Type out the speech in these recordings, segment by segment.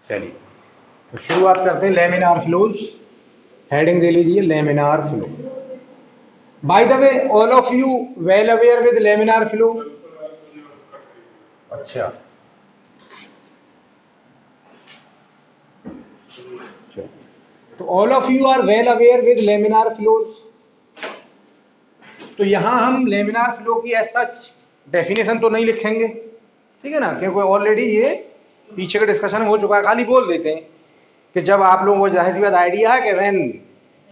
चलिए तो शुरुआत करते हैं लेमिनार फ्लोज। हेडिंग दे लीजिए laminar flow. By the way all of you well aware with laminar flow. अच्छा तो all of you are well aware with laminar flows. तो यहां हम लेमिनार फ्लो की एज सच डेफिनेशन तो नहीं लिखेंगे, ठीक है ना, क्योंकि ऑलरेडी ये पीछे का डिस्कशन हो चुका है। खाली बोल देते हैं कि जब आप लोगों को जाहिर सी बात आइडिया है कि when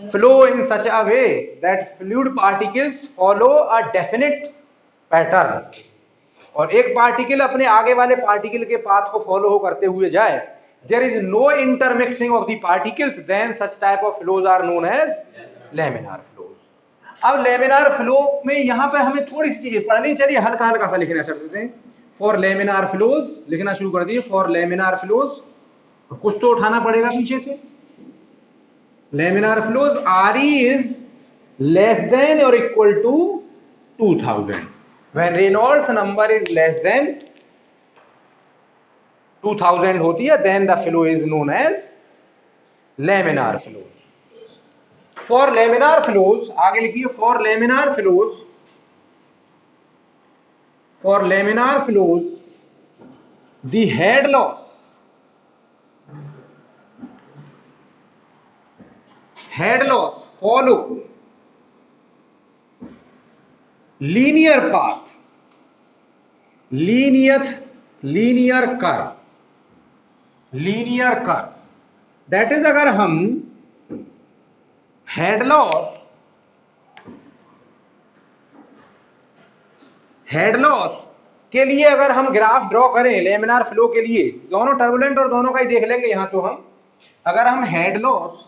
flow in such a way that fluid particles follow a definite pattern, और एक पार्टिकल अपने आगे वाले पार्टिकल के पाथ को फॉलो करते हुए जाए, there is no intermixing of the particles, then such type of flows are known as laminar flows. अब लेमिनार फ्लो में यहां पे हमें थोड़ी सी चीजें पढ़नी, चलिए हल्का हल्का सा लिखना शुरू करते हैं। फॉर लेमिनार फ्लोज लिखना शुरू कर दिए। फॉर लेमिनार फ्लोज कुछ तो उठाना पड़ेगा पीछे से। Laminar flows are is less than और equal to 2000। When Reynolds number is less than 2000 होती है, then the flow is known as laminar flows. For laminar flows आगे लिखिए। For laminar flows, for laminar flows the head loss, head loss follow linear path, linear curve, linear curve। that is अगर हम head loss के लिए अगर हम graph draw करें laminar flow के लिए, दोनों टर्बुलेंट और दोनों का ही देख लेंगे यहां। तो हम अगर हम हेड लॉस,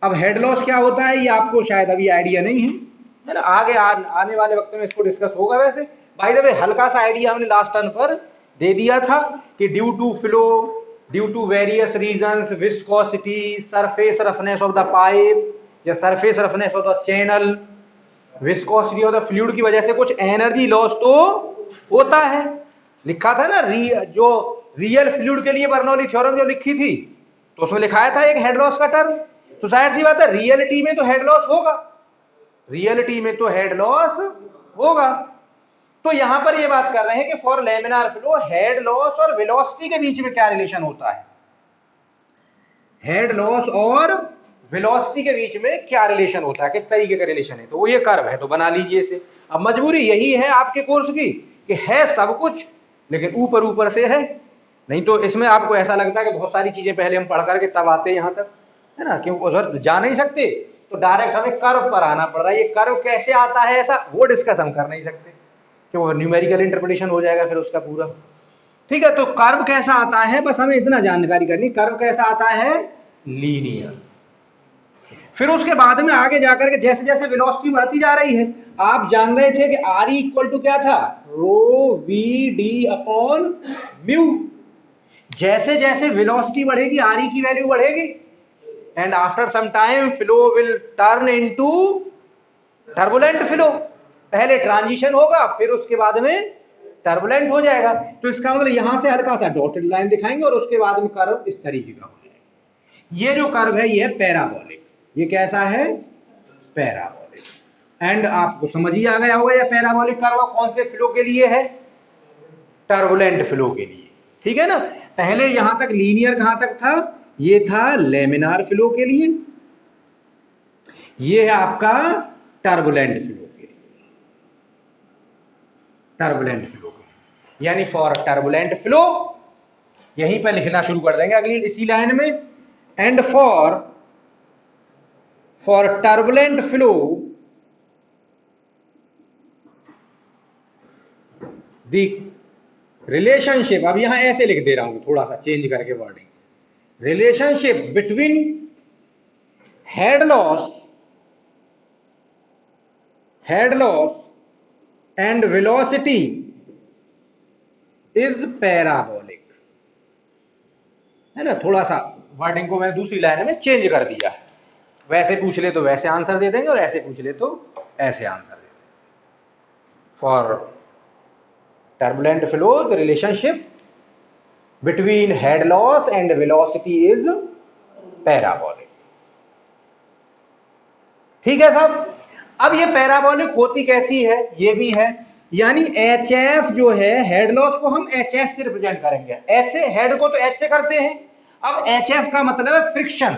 अब हेड लॉस क्या होता है ये आपको शायद अभी आइडिया नहीं है ना, आगे आने वाले वक्त में इसको डिस्कस होगा। वैसे बाय द वे हल्का सा आइडिया हमने लास्ट टर्न पर दे दिया था कि due to flow, due to various reasons, viscosity, surface roughness of the pipe या surface roughness of the channel, viscosity of the fluid की वजह से कुछ एनर्जी लॉस तो होता है। लिखा था ना जो रियल फ्लूइड के लिए बर्नौली थ्योरम जो लिखी थी, तो उसमें लिखाया था एक हेड लॉस का टर्म। तो जाहिर सी बात है रियलिटी में तो हेड लॉस होगा, रियलिटी में तो हेड लॉस होगा। तो यहां पर ये बात कर रहे हैं कि for laminar flow head loss और वेलोसिटी के बीच में क्या रिलेशन होता है, हेड लॉस और वेलोसिटी के बीच में क्या रिलेशन होता है, किस तरीके का रिलेशन है। तो वो ये कर्व है, तो बना लीजिए इसे। अब मजबूरी यही है आपके कोर्स की कि है सब कुछ लेकिन ऊपर ऊपर से है, नहीं तो इसमें आपको ऐसा लगता है कि बहुत सारी चीजें पहले हम पढ़ करके तब आते हैं यहां तक, है ना, क्योंकि उधर जा नहीं सकते तो डायरेक्ट हमें कर्व पर आना पड़ रहा है। ये कर्व कैसे आता है ऐसा वो डिस्कस हम कर नहीं सकते क्योंकि वो न्यूमेरिकल इंटरप्रिटेशन हो जाएगा फिर उसका पूरा। ठीक है, तो कर्व कैसा आता है बस हमें इतना जानकारी करनी, कर्व कैसा आता है लीनियर। फिर उसके बाद में आगे जाकर के जैसे जैसे वेलोसिटी बढ़ती जा रही है, आप जान रहे थे कि आर इक्वल टू क्या था, रो वी डी अपॉन म्यू। जैसे जैसे वेलोसिटी बढ़ेगी आर की वैल्यू बढ़ेगी, and after some time flow will turn into turbulent flow। पहले ट्रांजिशन होगा फिर उसके बाद में टर्बुलेंट हो जाएगा। तो इसका मतलब यहां से हल्का सा डॉटेड लाइन दिखाएंगे और उसके बाद में कर्व इस तरीके का हो जाएगा। ये जो कर्व है ये है पैराबोलिक। ये कैसा है, पैराबोलिक। एंड आपको समझ ही आ गया होगा ये पैराबोलिक कर्व कौन से फ्लो के लिए है, टर्बुलेंट फ्लो के लिए। ठीक है ना, पहले यहां तक लीनियर कहां तक था, ये था लेमिनार फ्लो के लिए, ये है आपका टर्बुलेंट फ्लो के लिए, टर्बुलेंट फ्लो के लिए। यानी फॉर टर्बुलेंट फ्लो यहीं पर लिखना शुरू कर देंगे अगली इसी लाइन में। And for turbulent flow the relationship, अब यहां ऐसे लिख दे रहा हूं थोड़ा सा चेंज करके wording, relationship between head loss and velocity is parabolic, है ना। थोड़ा सा वर्डिंग को मैं दूसरी लाइन में चेंज कर दिया है, वैसे पूछ ले तो वैसे आंसर दे देंगे और ऐसे पूछ ले तो ऐसे आंसर दे देंगे। For turbulent flow the relationship between head loss and velocity is parabolic। ठीक है साहब। अब ये पैराबोलिक होती कैसी है, ये भी है, यानी HF जो है हेड लॉस को हम HF से रिप्रेजेंट करेंगे। एच से हेड को तो H से करते हैं, अब HF का मतलब है फ्रिक्शन,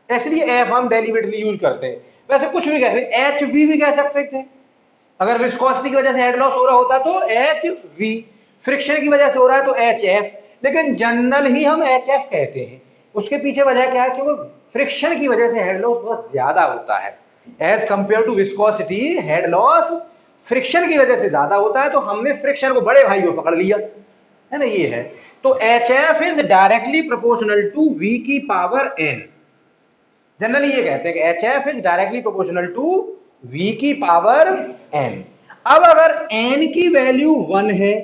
इसलिए F हम डेलिबरेटली यूज करते हैं। वैसे कुछ भी कह सकते, HV भी कह सकते थे। अगर विस्कोसिटी की वजह से हेड लॉस हो रहा होता तो HV, फ्रिक्शन की वजह से हो रहा है तो HF, लेकिन जनरल ही हम HF कहते हैं। उसके पीछे वजह क्या है, क्योंकि फ्रिक्शन की वजह से हेड लॉस बहुत ज्यादा होता है as compare to viscosity. Head loss friction की वजह से ज्यादा होता है, तो हमने फ्रिक्शन को बड़े भाई को पकड़ लिया, है ना, ये है। तो HF is directly proportional to V की पावर n। जनरली ये कहते हैं कि HF is directly proportional to V की पावर n। अब अगर n की वैल्यू 1 है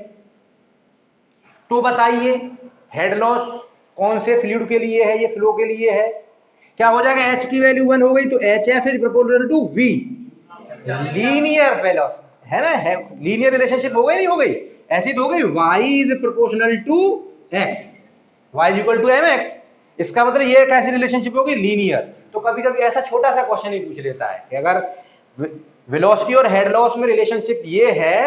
तो बताइए हेड लॉस कौन से फ्लूइड के लिए है, ये फ्लो के लिए है, क्या हो जाएगा, H की वैल्यू 1 हो गई तो HF is proportional to V, linear velocity, है ना, है लीनियर रिलेशनशिप हो गई, नहीं हो गई, ऐसी तो हो गई। Y is proportional to X, Y is equal to mx, इसका मतलब ये कैसी रिलेशनशिप होगी, लीनियर। तो कभी कभी ऐसा छोटा सा क्वेश्चन ही पूछ लेता है कि अगर वेलोसिटी और हेड लॉस में रिलेशनशिप ये है,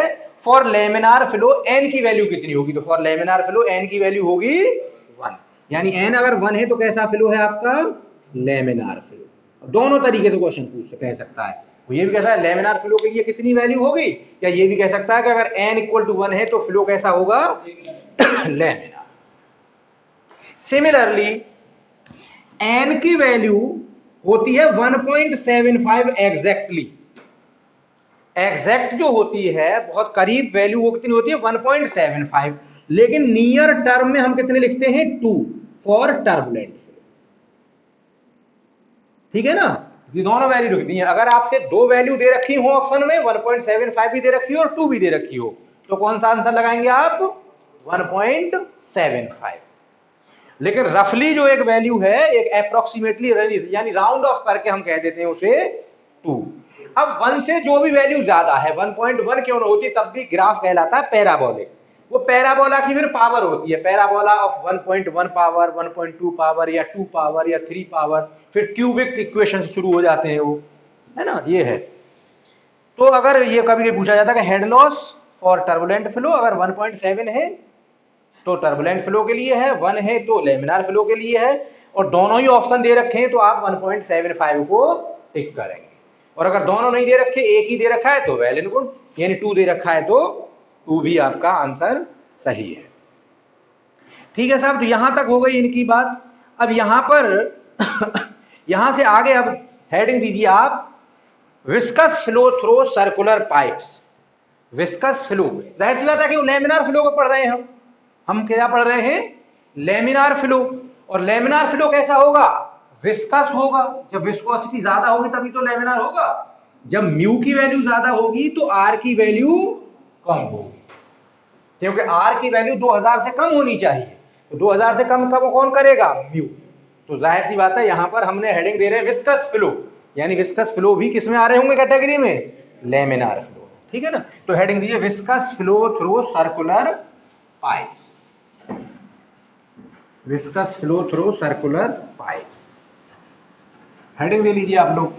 फॉर लेमिनार फ्लो n की वैल्यू कितनी होगी, तो फॉर लेमिनार फ्लो n की वैल्यू होगी 1, यानी n अगर 1 है तो कैसा फ्लो है आपका, लेमिनार फ्लो। दोनों तरीके से क्वेश्चन पूछ कह सकता है, ये भी कैसा है, लेमिनार फ्लो के लिए कितनी वैल्यू होगी, या ये भी कह सकता है कि अगर n इक्वल टू 1 है तो फ्लो कैसा होगा, लेमिनार। सिमिलरली n की वैल्यू होती है 1.75 एग्जैक्टली, एग्जैक्ट जो होती है बहुत करीब वैल्यू वो कितनी होती है 1.75, लेकिन नियर टर्म में हम कितने लिखते हैं 2 फॉर टर्बुलेंट। ठीक है ना, ये दोनों वैल्यू लिख दी है। अगर आपसे दो वैल्यू दे रखी हो ऑप्शन में, 1.75 भी दे रखी हो और 2 भी दे रखी हो, तो कौन सा आंसर लगाएंगे आप, 1.75। लेकिन रफली जो एक वैल्यू है, एक अप्रोक्सीमेटली यानी राउंड ऑफ करके हम कह देते हैं उसे 2। अब 1 से जो भी वैल्यू ज्यादा है, 1.1 क्यों ना होती, तब भी ग्राफ कहलाता है पैराबोलिक। वो पैराबोला की फिर पावर होती है, पैराबोला ऑफ 1.1 पावर, 1.2 पावर या 2 पावर या 3 पावर, फिर क्यूबिक इक्वेशन शुरू हो जाते हैं वो, है ना, ये है। तो अगर ये कभी पूछा जाता है कि head loss for turbulent flow अगर 1.7 है तो टर्बुलेंट फ्लो के लिए है, 1 है तो लेमिनार फ्लो के लिए है, और दोनों ही ऑप्शन दे रखे हैं तो आप 1.75 को टिक करेंगे। और अगर दोनों नहीं दे रखे, एक ही दे रखा है तो वेल एंड गुड, यानी 2 दे रखा है तो 2 भी आपका आंसर सही है। ठीक है साहब, तो यहां तक हो गई इनकी बात। अब यहां पर यहां से आगे अब हेडिंग दीजिए आप, viscous flow through circular pipes. Viscous flow, जाहिर सी बात है कि लेमिनार फ्लो को पढ़ रहे हैं हम क्या पढ़ रहे हैं, लेमिनार फ्लो। और लेमिनार फ्लो कैसा होगा, विस्कस होगा। जब विस्कोसिटी ज्यादा होगी तभी तो लेमिनार होगा। जब म्यू की वैल्यू ज्यादा होगी तो आर की वैल्यू कम होगी, क्योंकि आर की वैल्यू 2000 से कम होनी चाहिए, तो 2000 से कम कौन करेगा, म्यू। तो जाहिर सी बात है यहां पर हमने हेडिंग दे रहे हैं विस्कस फ्लो, यानी विस्कस फ्लो भी किसमें आ रहे होंगे कैटेगरी में, लेमिनार फ्लो। ठीक है ना, तो हेडिंग दीजिए viscous flow through circular pipes, viscous flow through circular pipes, heading दे लीजिए आप लोग,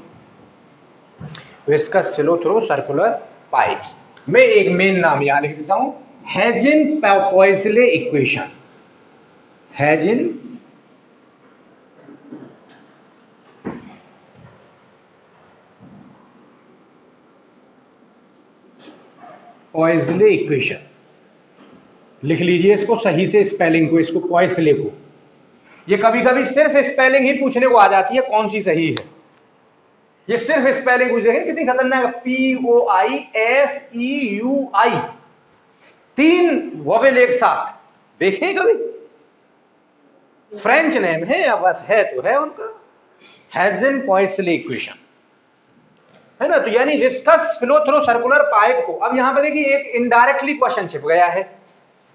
viscous flow through circular pipes. मैं एक मेन नाम यहां लिख देता हूं, हेजिन-पॉइसले इक्वेशन। हेजिन पॉइसले इक्वेशन लिख लीजिए इसको सही से, स्पेलिंग को, इसको पॉइसले को। ये कभी कभी सिर्फ स्पेलिंग ही पूछने को आ जाती है कौन सी सही है, ये सिर्फ स्पेलिंग पूछ देंगे, कितनी खतरनाक, POISEUI, 3 वोवेल एक साथ, देखें कभी, फ्रेंच नेम है या बस है तो है उनका, हेजिन-पॉइसले इक्वेशन, है ना। तो यानी viscous flow through circular pipe को, अब यहां पर देखिए एक इनडायरेक्टली क्वेश्चन छिप गया है,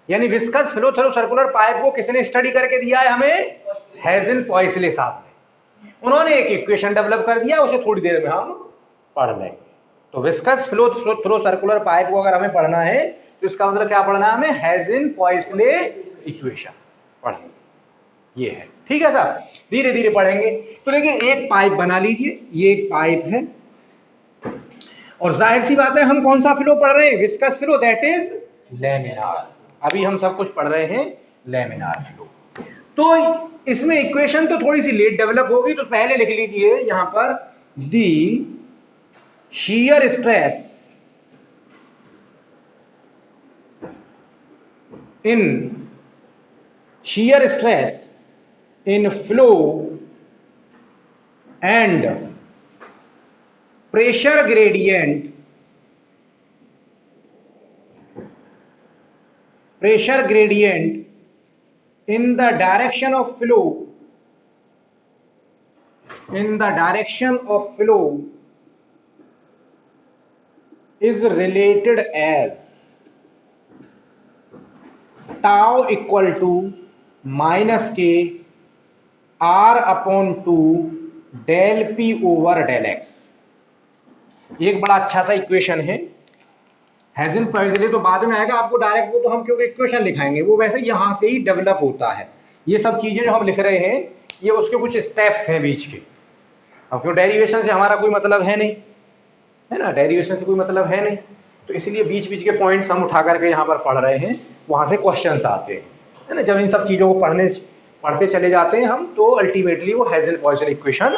यानी viscous flow through circular pipe को किसने स्टडी करके दिया है हमें, हेजिन-पॉइसले साहब ने। उन्होंने एक इक्वेशन डेवलप कर दिया, उसे थोड़ी देर में हम पढ़ लेंगे। तो viscous flow through circular pipe को अगर हमें पढ़ना है तो इसका मतलब क्या पढ़ना है हमें, हेजिन-पॉइसले इक्वेशन। पढ़ेंगे। ये है, ठीक है सर, धीरे धीरे पढ़ेंगे। तो देखिए एक पाइप बना लीजिए, ये एक पाइप है और जाहिर सी बात है हम कौन सा फ्लो पढ़ रहे हैं, viscous flow, that is laminar. अभी हम सब कुछ पढ़ रहे हैं लैमिनार फ्लो। तो इसमें इक्वेशन तो थोड़ी सी लेट डेवलप होगी, तो पहले लिख लीजिए यहां पर दी shear stress in flow and pressure gradient in the direction of flow is related as tau equal to minus k r upon 2 del p over del x। एक बड़ा अच्छा सा इक्वेशन है, हेजन पॉइजले तो बाद में आएगा, आपको डायरेक्ट वो तो हम क्योंकि इक्वेशन लिखाएंगे, वो वैसे यहां से ही डेवलप होता है। ये सब चीजें जो हम लिख रहे हैं ये उसके कुछ स्टेप्स हैं बीच के। अब क्यों डेरिवेशन से हमारा कोई मतलब है नहीं, है ना, डेरिवेशन से कोई मतलब है नहीं, तो इसलिए बीच बीच के पॉइंट्स हम उठा करके यहाँ पर पढ़ रहे हैं, वहां से क्वेश्चंस आते हैं, है ना। जब इन सब चीजों को पढ़ते चले जाते हैं हम, तो अल्टीमेटली वो हेजन-पॉइसन इक्वेशन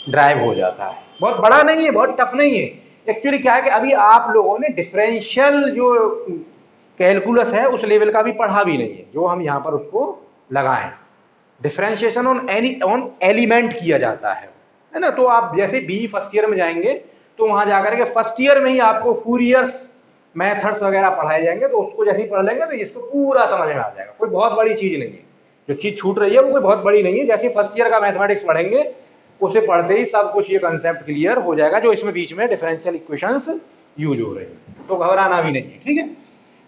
ड्राइव हो जाता है। बहुत बड़ा नहीं है, बहुत टफ नहीं है। एक्चुअली क्या है कि अभी आप लोगों ने डिफरेंशियल जो कैलकुलस है उस लेवल का भी पढ़ा भी नहीं है, जो हम यहाँ पर उसको लगाएं। डिफरेंशिएशन ऑन एलिमेंट किया जाता है ना। तो आप जैसे बी फर्स्ट ईयर में जाएंगे तो वहां जाकर के फर्स्ट ईयर में ही आपको फूरियर्स मेथड्स वगैरह पढ़ाए जाएंगे, तो उसको जैसे ही पढ़ लेंगे तो इसको पूरा समझ में आ जाएगा। कोई बहुत बड़ी चीज नहीं है, जो चीज छूट रही है वो कोई बहुत बड़ी नहीं है। जैसे फर्स्ट ईयर का मैथमेटिक्स पढ़ेंगे उसे पढ़ते ही सब कुछ ये कंसेप्ट क्लियर हो जाएगा, जो इसमें बीच में डिफरेंशियल इक्वेशंस यूज हो रहे हैं, तो घबराना भी नहीं है, ठीक है।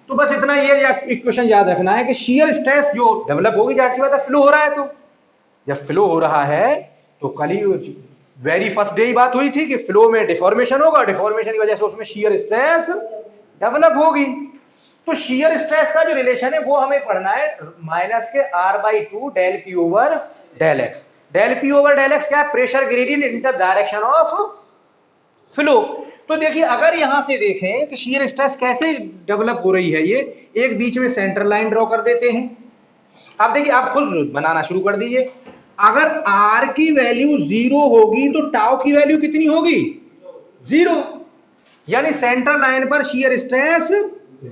तो बस इतना ये इक्वेशन याद रखना है कि शियर स्ट्रेस जो डेवलप होगी, जाहिर सी बात है फ्लो हो रहा है, तो जब फ्लो हो रहा है तो कल ही वेरी फर्स्ट डे ही बात हुई थी कि फ्लो में डिफॉर्मेशन होगा, डिफॉर्मेशन की वजह से उसमें शियर स्ट्रेस डेवलप होगी। तो शियर स्ट्रेस का जो रिलेशन है वो हमें पढ़ना है माइनस के r/2 del P over del X. Del P over del X क्या है, pressure gradient in the direction of flow. तो देखिए अगर यहां से देखें कि शियर स्ट्रेस कैसे डेवलप हो रही है, ये एक बीच में सेंटर लाइन ड्रॉ कर देते हैं। आप देखिए, आप खुद बनाना शुरू कर दीजिए। अगर r की वैल्यू 0 होगी तो टाउ की वैल्यू कितनी होगी, 0, यानी सेंटर लाइन पर शियर स्ट्रेस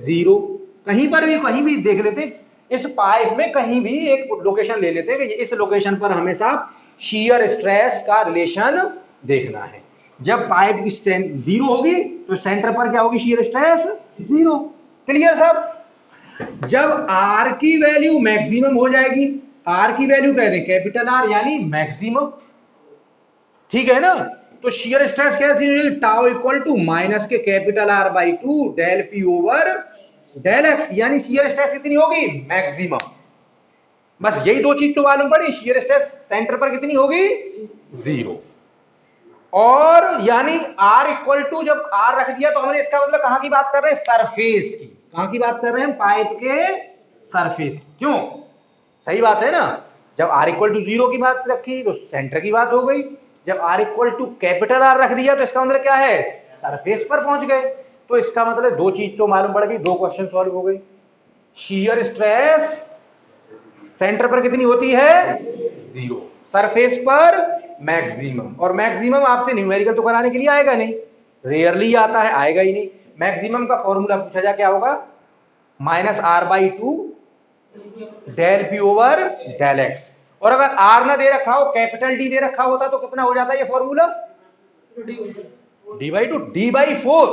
0। कहीं भी देख लेते, इस पाइप में कहीं भी एक लोकेशन ले लेते हैं कि इस लोकेशन पर हमेशा शियर स्ट्रेस का रिलेशन देखना है। जब पाइप की 0 होगी तो सेंटर पर क्या होगी, शियर स्ट्रेस 0। क्लियर साहब। जब r की वैल्यू मैक्सिमम हो जाएगी, r की वैल्यू कहते हैं कैपिटल R यानी मैक्सिमम, ठीक है ना। तो शियर स्ट्रेस कैसी होगी, टाउ इक्वल टू माइनस के capital R/2 del P over del X, यानी शियर स्ट्रेस कितनी होगी, मैक्सिमम। बस यही दो चीज तो मालूम पड़ी, शियर स्ट्रेस सेंटर पर कितनी होगी, 0। और यानी R इक्वल टू, जब R रख दिया तो हमने इसका मतलब कहां की बात कर रहे हैं, सरफेस की। कहां की बात कर रहे हैं, पाइप के सरफेस। क्यों, सही बात है ना। जब R इक्वल टू 0 की बात रखी तो सेंटर की बात हो गई। जब R equal to capital R रख दिया तो इसका मतलब क्या है, सरफेस पर पहुंच गए। तो इसका मतलब दो चीज तो मालूम पड़ गई, दो क्वेश्चन सॉल्व हो गई। शियर स्ट्रेस सेंटर पर कितनी होती है, 0, सरफेस पर मैक्सिमम। और मैक्सिमम आपसे न्यूमेरिकल तो कराने के लिए आएगा नहीं, रेयरली आता है, आएगा ही नहीं। मैक्सिमम का फॉर्मूला पूछा जा क्या होगा, minus r/2 del P over del X. और अगर R ना दे रखा हो, कैपिटल D दे रखा होता तो कितना हो जाता है ये फॉर्मूला, d/2, d/4।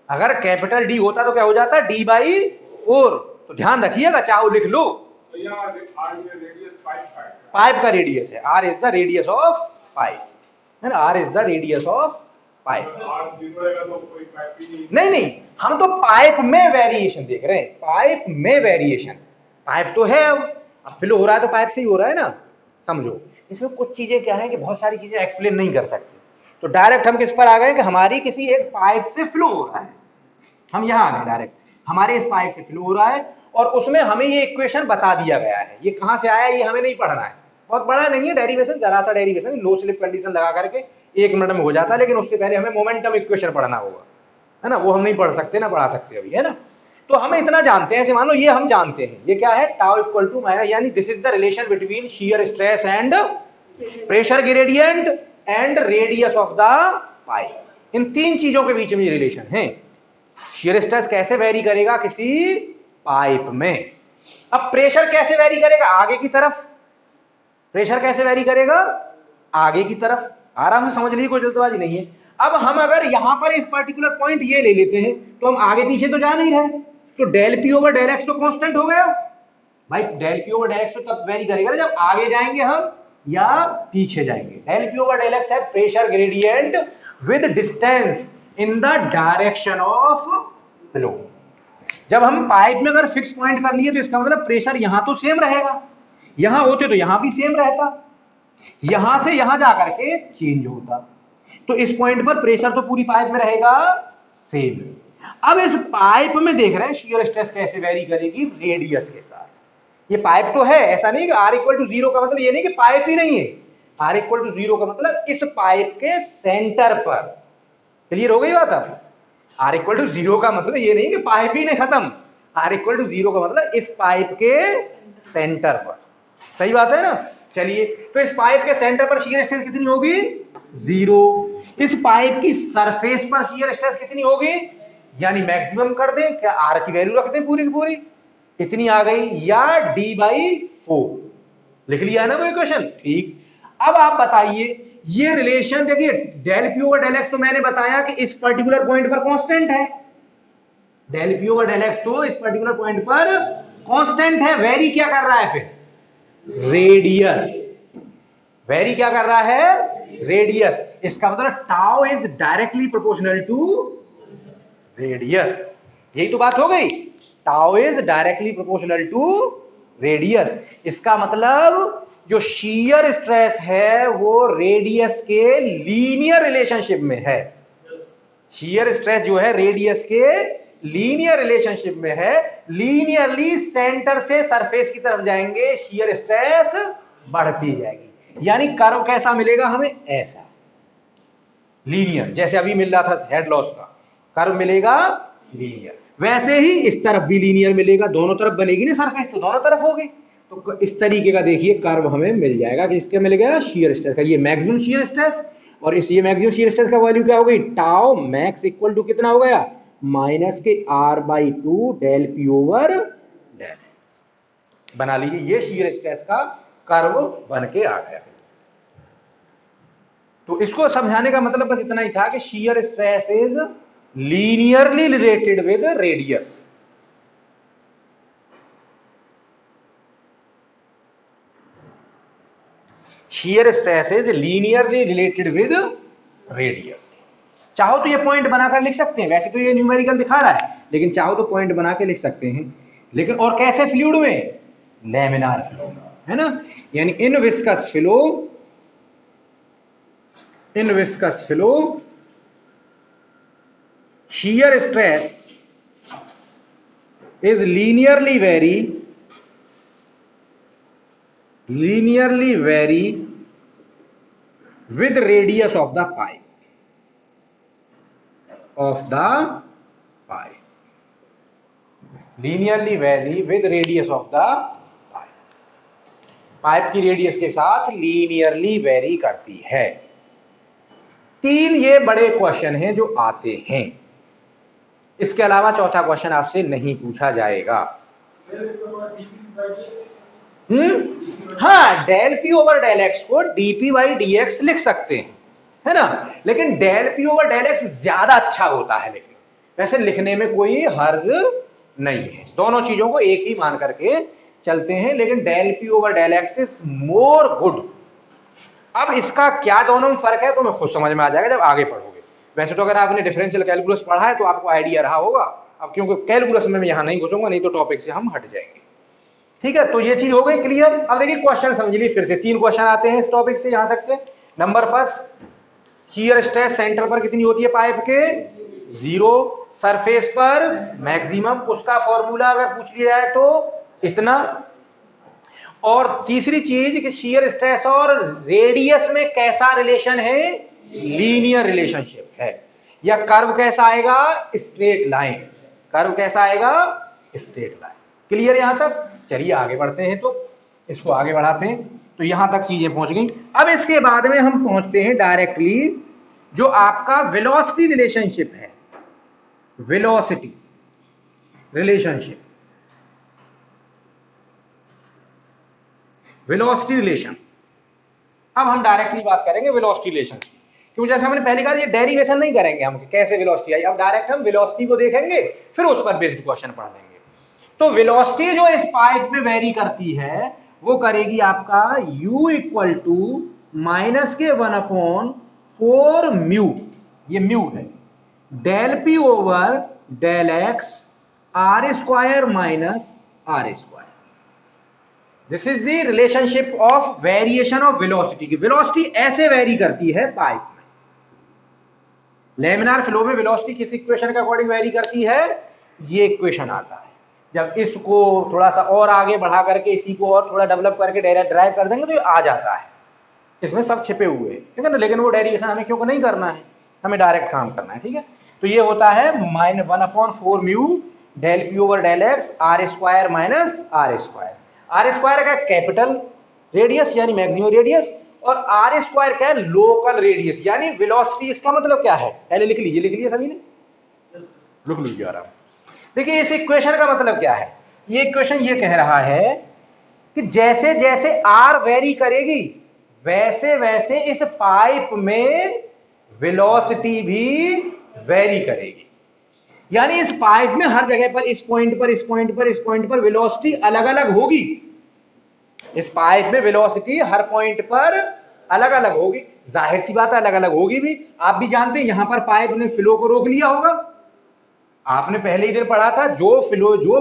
अगर कैपिटल D होता तो क्या हो जाता, d/4। तो ध्यान रखिएगा, चाहो लिख लो। पाइप का रेडियस है, R is the radius of pipe, है ना, R is the radius of pipe. नहीं, हम तो पाइप में वेरिएशन देख रहे हैं, पाइप में वेरिएशन। पाइप तो है, अब फ्लो हो रहा है तो पाइप से ही हो रहा है ना, समझो। इसमें कुछ चीजें क्या है कि बहुत सारी चीजें एक्सप्लेन नहीं कर सकते, तो डायरेक्ट हम किस पर आ गए कि हमारी किसी एक पाइप से फ्लो हो रहा है। हम यहां आ गए डायरेक्ट, हमारे इस पाइप से फ्लो हो रहा है और उसमें हमें ये इक्वेशन बता दिया गया है। ये कहां से आया ये हमें नहीं पढ़ना है, बहुत बड़ा नहीं है डेरिवेशन, जरा सा डेरिवेशन, नो स्लिप कंडीशन लगा करके 1 मिनट में हो जाता है, लेकिन उससे पहले हमें मोमेंटम इक्वेशन पढ़ना होगा, है ना, वो हम नहीं पढ़ सकते ना पढ़ा सकते अभी, है ना। तो हम इतना जानते हैं, ऐसे मान लो ये हम जानते हैं, ये क्या है, टाउ इक्वल टू माइनस, यानी this is the relation between shear stress and pressure gradient and radius of the pipe. इन 3 चीजों के बीच में ये रिलेशन है। शियर स्ट्रेस कैसे वेरी करेगा किसी पाइप में, अब प्रेशर कैसे वेरी करेगा आगे की तरफ, प्रेशर कैसे वेरी करेगा आगे की तरफ, आराम से समझ लीजिए, कोई जल्दबाजी नहीं है। अब हम अगर यहां पर इस पर्टिकुलर पॉइंट ये ले लेते हैं तो हम आगे पीछे तो जा नहीं रहे, तो del P over del X तो कांस्टेंट हो गया भाई, del P over del X तो तब वेरी करेगा जब आगे जाएंगे हम या पीछे जाएंगे। Del P over del x है pressure gradient with distance in the direction of flow. जब हम पाइप में अगर फिक्स पॉइंट कर लिए तो इसका मतलब प्रेशर यहां तो सेम रहेगा, यहां होते तो यहां भी सेम रहता, यहां से यहां जाकर के चेंज होता, तो इस पॉइंट पर प्रेशर तो पूरी पाइप में रहेगा सेम। अब इस पाइप में देख रहे हैं शियर स्ट्रेस कैसे वेरी करेगी रेडियस के साथ। ये पाइप तो है, ऐसा नहीं कि R इक्वल टू 0 का मतलब ये नहीं कि पाइप ही नहीं है, R इक्वल टू 0 का मतलब इस पाइप के सेंटर पर, क्लियर हो गई बात। अब R इक्वल टू 0 का मतलब ये नहीं कि पाइप ही नहीं खत्म, R इक्वल टू 0 का मतलब इस पाइप के सेंटर पर, सही बात है ना। चलिए, तो इस पाइप के सेंटर पर शियर स्ट्रेस कितनी होगी 0, इस पाइप की सरफेस पर शियर स्ट्रेस कितनी होगी, यानी मैक्सिमम कर दें क्या, R की वैल्यू रख दें पूरी की पूरी, इतनी आ गई, या D/4 लिख लिया ना वो इक्वेशन, ठीक। अब आप बताइए ये रिलेशन देखिए, del P over del X तो मैंने बताया कि इस पर्टिकुलर पॉइंट पर कांस्टेंट है, del P over del X तो इस पर्टिकुलर पॉइंट पर कांस्टेंट है, वेरी क्या कर रहा है फिर रेडियस, वेरी क्या कर रहा है रेडियस, इसका मतलब tau is directly proportional to radius, यही तो बात हो गई, tau is directly proportional to radius. इसका मतलब जो शियर स्ट्रेस है वो रेडियस के लीनियर रिलेशनशिप में है, शियर स्ट्रेस जो है रेडियस के लीनियर रिलेशनशिप में है, लीनियरली सेंटर से सरफेस की तरफ जाएंगे शियर स्ट्रेस बढ़ती जाएगी, यानी कर्व कैसा मिलेगा हमें, ऐसा लीनियर, जैसे अभी मिल रहा था हेड लॉस का कर्व मिलेगा लीनियर, वैसे ही इस तरफ भी लीनियर मिलेगा, दोनों तरफ बनेगी ना सरफेस तो दोनों तरफ होगी, तो इस तरीके का देखिए कर्व हमें मिल जाएगा कि इसके मिलेगा शियर स्ट्रेस का, ये मैक्सिमम शियर स्ट्रेस, और इस ये मैक्सिमम शियर स्ट्रेस का वैल्यू क्या हो गई, टाउ मैक्स इक्वल टू कितना हो गया माइनस के R/2 del P over del, बना लीजिए ये शियर स्ट्रेस का कर्व बन के आ गया। तो इसको समझाने का मतलब बस इतना ही था कि shear stress is linearly related with radius, shear stress is linearly related with radius. चाहो तो ये पॉइंट बनाकर लिख सकते हैं, वैसे तो ये न्यूमेरिकल दिखा रहा है लेकिन चाहो तो पॉइंट बना के लिख सकते हैं, लेकिन और कैसे फ्लूइड में, लैमिनार फ्लो, है ना, यानी in viscous flow shear stress is linearly vary with radius of the pipe, linearly vary with radius of the pipe, pipe की रेडियस के साथ लीनियरली वेरी करती है। 3 ये बड़े क्वेश्चन हैं जो आते हैं, इसके अलावा चौथा क्वेश्चन आपसे नहीं पूछा जाएगा। हाँ, del P over del X को dp/dx लिख सकते हैं, है ना, लेकिन del P over del X ज्यादा अच्छा होता है, लेकिन वैसे लिखने में कोई हर्ज नहीं है, दोनों चीजों को एक ही मान करके चलते हैं, लेकिन del P over del X is more good. अब इसका क्या दोनों में फर्क है तो मैं खुद समझ में आ जाएगा जब आगे पढ़ोगे, वैसे तो अगर आपने डिफरेंशियल कैलकुलस पढ़ा है तो आपको आइडिया रहा होगा, अब क्योंकि कैलकुलस में मैं यहां नहीं घुसूंगा, नहीं तो टॉपिक से हम हट जाएंगे, ठीक है। तो ये चीज हो गई क्लियर। अब देखिए क्वेश्चन समझ लीजिए, फिर से 3 क्वेश्चन आते हैं इस टॉपिक से यहां तक के। Number first, shear stress centre पर कितनी होती है पाइप के 0, सरफेस पर मैक्सिमम, उसका फॉर्मूला अगर पूछ लिया जाए तो इतना। और तीसरी चीज कि शियर स्ट्रेस और रेडियस में कैसा रिलेशन है, लीनियर रिलेशनशिप है, या कर्व कैसा आएगा, स्ट्रेट लाइन। कर्व कैसा आएगा, स्ट्रेट लाइन। क्लियर यहां तक? चलिए आगे बढ़ते हैं, तो इसको आगे बढ़ाते हैं। तो यहां तक चीजें पहुंच गई। अब इसके बाद में हम पहुंचते हैं डायरेक्टली जो आपका वेलोसिटी रिलेशनशिप है, वेलोसिटी रिलेशनशिप, वेलोसिटी रिलेशन। अब हम डायरेक्टली बात करेंगे वेलोसिटी रिलेशन की, क्योंकि जैसे हमने पहले कहा ये डेरिवेशन नहीं करेंगे हम कैसे वेलोसिटी आई, अब डायरेक्ट हम वेलोसिटी को देखेंगे, फिर उस पर बेस्ड क्वेश्चन पढ़ लेंगे। तो वेलोसिटी जो इस पाइप में वेरी करती है वो करेगी आपका u इक्वल टू माइनस के 1/4 म्यू, ये म्यू है, del P over del X R square minus are square. This is the relationship of variation of velocity की। वेलोसिटी ऐसे वेरी करती है पाइप में। लेमिनार फ्लो में वेलोसिटी किस इक्वेशन के अकॉर्डिंग वेरी करती है, ये इक्वेशन आता है। जब इसको थोड़ा सा और आगे बढ़ा करके इसी को और थोड़ा डेवलप करके ड्राइव कर देंगे तो ये आ जाता है, इसमें सब छिपे हुए हैं, ठीक है ना। लेकिन वो डेरिवेशन हमें क्यों नहीं करना है, हमें डायरेक्ट काम करना है, ठीक है। तो ये होता है -1/4 mu del P over del X R square minus are square. R square का कैपिटल रेडियस यानी मैक्सिमम रेडियस, और आर स्क्वायर का लोकल रेडियस यानी वेलोसिटी। इसका मतलब क्या है, पहले लिख लीजिए, लिख लिया सभी ने, लिख लीजिए आराम। देखिए इस इक्वेशन का मतलब क्या है, ये इक्वेशन ये कह रहा है कि जैसे जैसे आर वेरी करेगी वैसे वैसे इस पाइप में वेलोसिटी भी वेरी करेगी। यानी इस पाइप में हर जगह पर इस पॉइंट पर, इस पॉइंट पर, इस पॉइंट पर वेलोसिटी अलग अलग होगी। इस पाइप में वेलोसिटी हर पॉइंट पर अलग अलग होगी, जाहिर सी बात है अलग अलग होगी भी। आप भी जानते हैं यहां पर पाइप ने फ्लो को रोक लिया होगा, आपने पहले ही दिन पढ़ा था, जो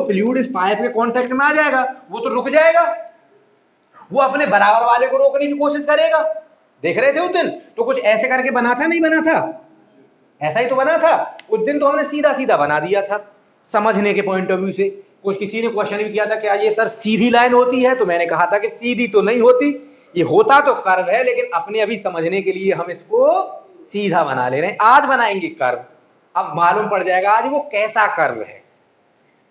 फ्लूइड इस पाइप के कांटेक्ट में आ जाएगा वो तो रुक जाएगा, वो अपने बराबर वाले को रोकने की कोशिश करेगा। देख रहे थे उस दिन, तो कुछ ऐसे करके बना था, नहीं बना था, ऐसा ही तो बना था उस दिन। तो हमने सीधा सीधा बना दिया था समझने के पॉइंट ऑफ व्यू से। कुछ किसी ने क्वेश्चन भी किया था कि ये सर सीधी लाइन होती है, तो मैंने कहा था कि सीधी तो नहीं होती, ये होता तो कर्व है, लेकिन अपने अभी समझने के लिए हम इसको सीधा बना ले रहे हैं। आज बनाएंगे कर्व, अब मालूम पड़ जाएगा आज वो कैसा कर्व है।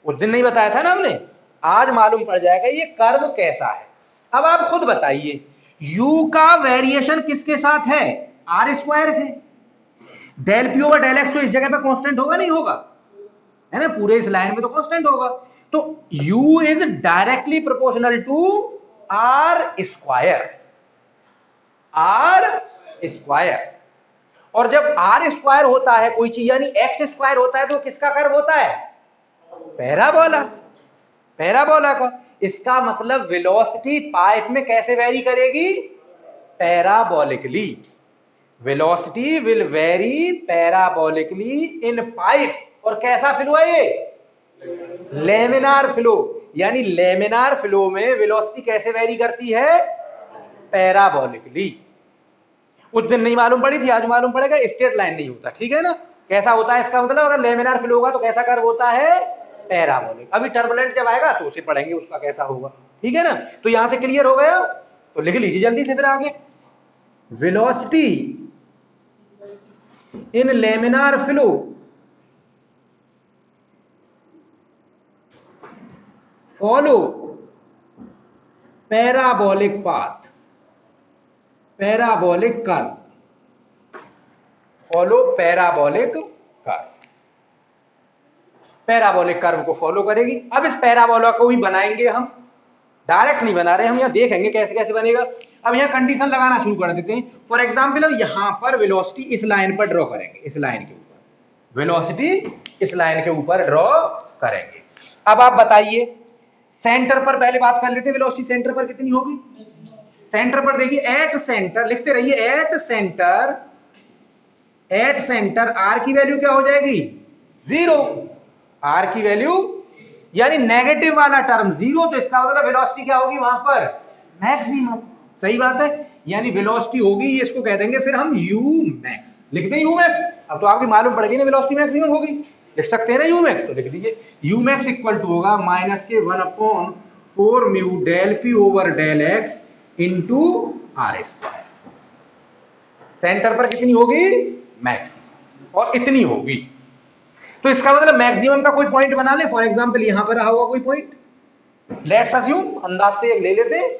उस दिन नहीं बताया था ना हमने, आज मालूम पड़ जाएगा ये कर्व कैसा है। अब आप खुद बताइए, u का वेरिएशन किसके साथ है, आर स्क्वायर है। Del P over del X तो इस जगह पे कांस्टेंट होगा, नहीं होगा, है ना, पूरे इस लाइन में तो कांस्टेंट होगा। तो u is directly proportional to R square, R square. और जब आर स्क्वायर होता है कोई चीज यानी एक्स स्क्वायर होता है तो किसका कर्व होता है, पैराबोला, पैराबोला का। इसका मतलब वेलोसिटी पाइप में कैसे वेरी करेगी, parabolically. Velocity will very parabolically in pipe. और कैसा फ्लो है ये, लेमिनार फ्लो। यानी लेमिनार फ्लो में वेलोसिटी कैसे वेरी करती है, पैराबोलिकली। उस दिन नहीं मालूम पड़ी थी, आज मालूम पड़ेगा। स्ट्रेट लाइन नहीं होता, ठीक है ना। कैसा होता है इसका मतलब, अगर लेमिनार फ्लो होगा तो कैसा कर्व होता है, पैराबोलिक। अभी टर्बुलेंट जब आएगा तो उसे पढ़ेंगे उसका कैसा होगा, ठीक है ना। तो यहां से क्लियर हो गया, तो लिख लीजिए जल्दी से फिर आगे। वेलोसिटी इन laminar flow follow parabolic path, parabolic curve, follow parabolic curve, parabolic curve को फॉलो करेगी। अब इस पैराबोला को भी बनाएंगे हम, डायरेक्ट नहीं बना रहे हम, यहां देखेंगे कैसे कैसे बनेगा। अब यहां कंडीशन लगाना शुरू कर देते हैं। फॉर एग्जांपल अब यहां पर वेलोसिटी इस लाइन पर ड्रॉ करेंगे, इस लाइन के ऊपर वेलोसिटी इस लाइन के ऊपर ड्रॉ करेंगे। अब आप बताइए सेंटर पर पहले बात कर लेते हैं, वेलोसिटी सेंटर पर कितनी होगी। सेंटर पर देखिए, एट सेंटर लिखते रहिए, at centre, at centre r की वैल्यू क्या हो जाएगी, 0। आर की वैल्यू यानी नेगेटिव वाला टर्म 0, तो इसका मतलब वेलोसिटी क्या होगी वहां पर, मैक्सिमम। सही बात है, यानी वेलोसिटी होगी, इसको कह देंगे फिर हम u मैक्स, लिखते हैं u मैक्स। अब तो आपकी मालूम पड़ गई ना वेलोसिटी मैक्सिमम होगी। लिख सकते हैं ना यूमैक्स, तो लिख दीजिए यूमैक्स इक्वल टू होगा माइनस के 1/4 mu del P over del x into r square. Centre पर कितनी होगी? मैक्सिमम, और इतनी होगी। तो इसका मतलब मैक्सिमम का कोई पॉइंट बना ले, फॉर एग्जांपल यहां पर रहा होगा कोई पॉइंट, लेट्स अज्यूम, अंदाज से ले लेते हैं,